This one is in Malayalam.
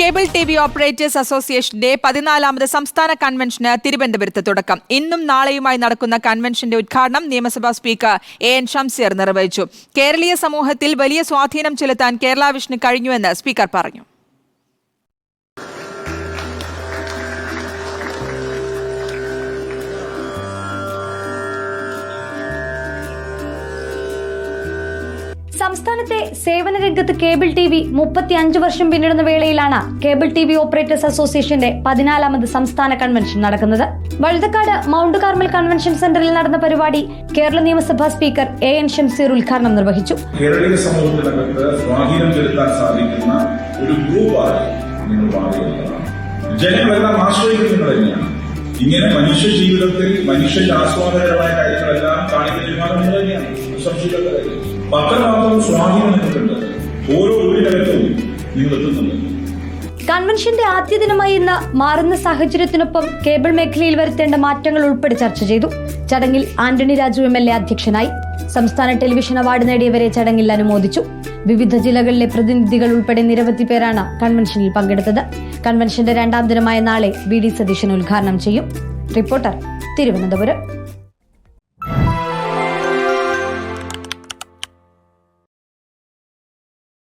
Cable TV. ഓപ്പറേറ്റേഴ്സ് അസോസിയേഷന്റെ 14ാമത് സംസ്ഥാന കൺവെൻഷന് തിരുവനന്തപുരത്ത് തുടക്കം. ഇന്നും നാളെയുമായി നടക്കുന്ന കൺവെൻഷന്റെ ഉദ്ഘാടനം നിയമസഭാ സ്പീക്കർ എ.എൻ. ഷംസീർ നിർവഹിച്ചു. കേരളീയ സമൂഹത്തിൽ വലിയ സ്വാധീനം ചെലുത്താൻ കേരള വിഷന് കഴിഞ്ഞുവെന്ന് സ്പീക്കർ പറഞ്ഞു. സംസ്ഥാനത്തെ സേവന രംഗത്ത് കേബിൾ ടി.വി. 35 വർഷം പിന്നിടുന്ന വേളയിലാണ് കേബിൾ ടി.വി. ഓപ്പറേറ്റേഴ്സ് അസോസിയേഷന്റെ 14ാമത് സംസ്ഥാന കൺവെൻഷൻ നടക്കുന്നത്. വഴുതക്കാട് മൗണ്ട് കാർമൽ കൺവെൻഷൻ സെന്ററിൽ നടന്ന പരിപാടി കേരള നിയമസഭാ സ്പീക്കർ എ.എൻ. ഷംസീർ ഉദ്ഘാടനം നിർവഹിച്ചു. കേരളീയ സമൂഹത്തിനകത്ത് സ്വാധീനം ചെലുത്താൻ സാധിക്കുന്ന ഒരു ഗ്രൂപ്പായി നിങ്ങൾ മാറിയിട്ടുള്ളതാണ്. ജനങ്ങളെല്ലാം ആശ്രയിക്കുന്നത് തന്നെയാണ്. ഇങ്ങനെ മനുഷ്യ ജീവിതത്തിൽ മനുഷ്യന്റെ ആസ്വാദകരമായ കാര്യങ്ങളെല്ലാം കാണിക്കുന്ന നിങ്ങൾ തന്നെയാണ്. സംശയിക്കാത്ത കാര്യം. പത്രമാത്രം സ്വാധീനം നിങ്ങൾക്കുണ്ട്. ഓരോ വീടിനകത്തും നിങ്ങൾ എത്തുന്നുണ്ട്. കൺവെൻഷന്റെ ആദ്യ ദിനമായി ഇന്ന് മാറുന്ന സാഹചര്യത്തിനൊപ്പം കേബിൾ മേഖലയിൽ വരുത്തേണ്ട മാറ്റങ്ങൾ ഉൾപ്പെടെ ചർച്ച ചെയ്തു. ചടങ്ങിൽ ആന്റണി രാജു എം.എൽ.എ. അധ്യക്ഷനായി. സംസ്ഥാന ടെലിവിഷൻ അവാർഡ് നേടിയവരെ ചടങ്ങിൽ അനുമോദിച്ചു. വിവിധ ജില്ലകളിലെ പ്രതിനിധികൾ ഉൾപ്പെടെ നിരവധി പേരാണ് കൺവെൻഷനിൽ പങ്കെടുത്തത്. കൺവെൻഷന്റെ 2ാം ദിനമായ നാളെ വി.ഡി. സതീശൻ ഉദ്ഘാടനം ചെയ്യും. റിപ്പോർട്ടർ, തിരുവനന്തപുരം.